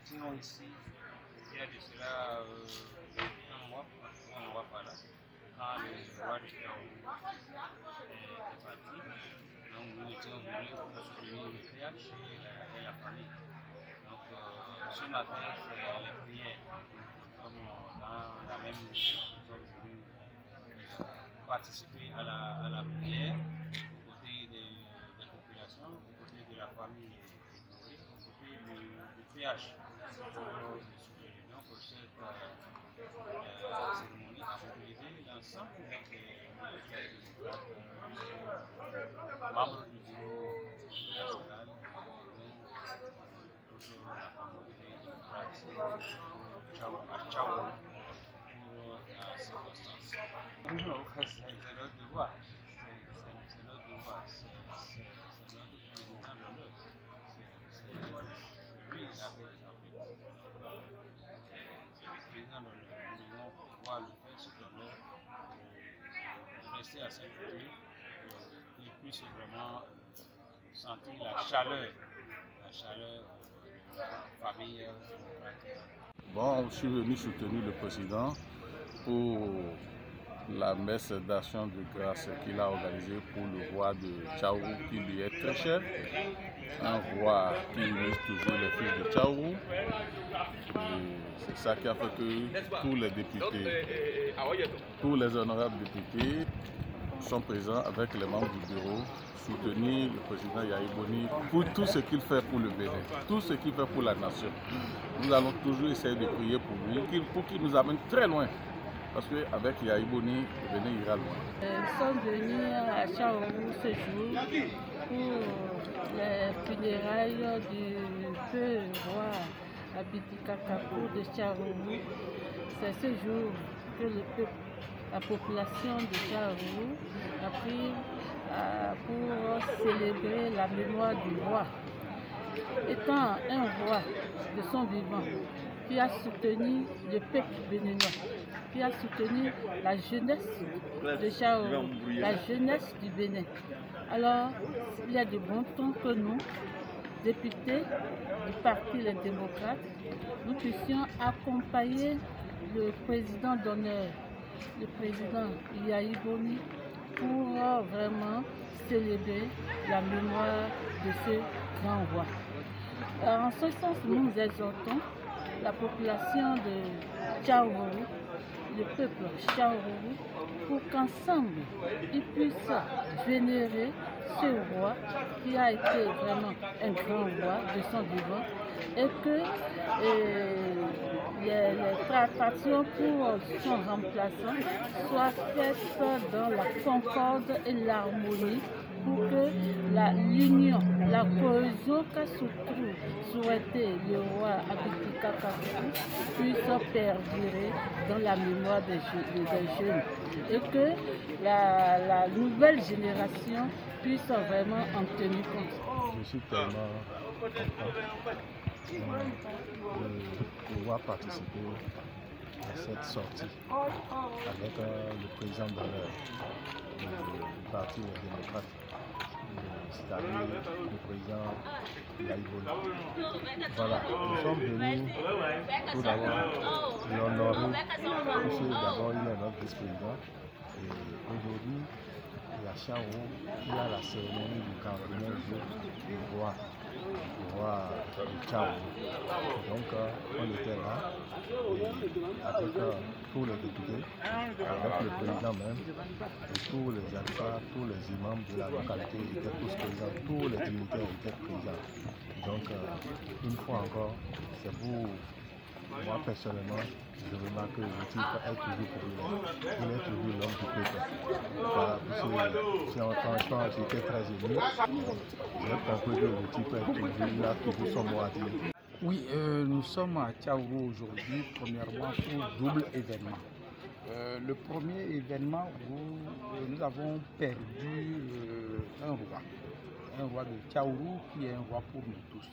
étions ici il y a de cela un mois par là, quand le roi de Chaourou est parti. Donc nous étions venus pour soutenir le PH et la famille. Donc ce matin, c'est les prières. Comme dans la même mission, nous sommes venus participer à la prière aux côtés des populations, aux côtés de la famille et aux côtés du PH. Donc pour cette cérémonie a mobilisé l'ensemble des membres du bureau national, toujours la communauté démocratique à Chaourou pour la circonstance. Non, c'est notre devoir. C'est notre devoir. C'est notre président d'honneur. C'est lui la paix en fait. C'est le président d'honneur. Nous devons pouvoir le faire cet honneur, rester à ses côtés, qu'il puisse vraiment sentir la chaleur de la famille démocratique. Bon, je suis venu soutenir le président pour la messe d'action de grâce qu'il a organisée pour le roi de Chaourou qui lui est très cher. Un roi qui unit toujours les fils de Chaourou. C'est ça qui a fait que tous les députés, tous les honorables députés sont présents avec les membres du bureau, soutenir le président Yahya Boni pour tout ce qu'il fait pour le Bénin, tout ce qu'il fait pour la nation. Nous allons toujours essayer de prier pour lui, pour qu'il nous amène très loin. Parce qu'avec Yahya Boni, le Bénin ira loin. Nous sommes venus à Chaourou ce jour pour les funérailles du feu roi Abidi Kakapou de Chaourou. C'est ce jour que le peuple, la population de Chaourou a pris pour célébrer la mémoire du roi. Étant un roi de son vivant, qui a soutenu le peuple béninois, qui a soutenu la jeunesse de Chaourou, la jeunesse du Bénin. Alors, il y a de bon temps que nous, députés du Parti Les Démocrates, nous puissions accompagner le président d'honneur, le président Yahya Boni, pour vraiment célébrer la mémoire de ce grand roi. En ce sens, nous exhortons la population de Chaourou, le peuple Chaourou, pour qu'ensemble ils puissent vénérer ce roi qui a été vraiment un grand roi de son vivant et que les tractations pour son remplaçant soient faites dans la concorde et l'harmonie pour que l'union, la cohésion qu'a souhaité le roi Abidi Kakapou puisse perdurer dans la mémoire des jeunes et que la nouvelle génération puisse vraiment en tenir compte. Je suis tellement content de pouvoir participer à cette sortie avec le président d'honneur du Parti démocrate, c'est-à-dire le président Yahya Boni. Voilà, nous sommes venus tout d'abord l'honorer, puisque d'abord il est notre vice-président. Et aujourd'hui, il y a Chaourou qui a la cérémonie du 41e jour du roi de Chaourou. Donc on était là avec tous les députés, avec le président même, et tous les alphas, tous les imams de la localité étaient tous présents, tous les dignitaires étaient présents. Donc une fois encore, c'est pour moi personnellement, je remarque que le type est toujours populaire. Il est toujours l'homme du peuple. Voilà, franchement, j'étais très ému. J'ai compris que le type est toujours, il a toujours son mot à dire. Oui, nous sommes à Chaourou aujourd'hui, premièrement pour double événement. Le premier événement où nous avons perdu un roi de Chaourou qui est un roi pour nous tous.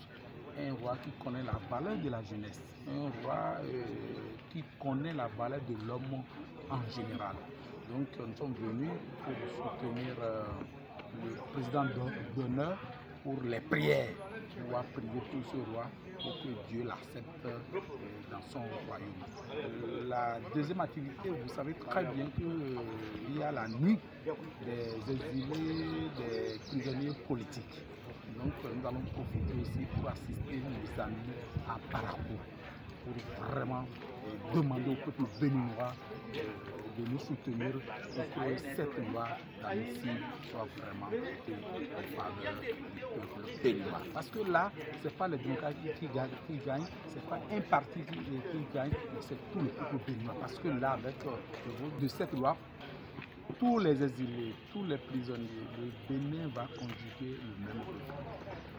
Un roi qui connaît la valeur de la jeunesse, un roi qui connaît la valeur de l'homme en général. Donc nous sommes venus pour soutenir le président d'honneur pour les prières, pouvoir prier pour ce roi pour que Dieu l'accepte dans son royaume. La deuxième activité, vous savez très bien qu'il y a la nuit des exilés, des prisonniers politiques. Donc nous allons profiter aussi pour assister nos amis à Parakou, pour vraiment demander au peuple béninois de nous soutenir pour que cette loi d'amnistie soit vraiment en faveur du peuple béninois. Parce que là, ce n'est pas les démocrates qui gagnent, ce n'est pas un parti qui gagne, mais c'est tout le peuple béninois. Parce que là, avec le vote de cette loi, tous les exilés, tous les prisonniers, le Bénin va conjuguer le même peuple.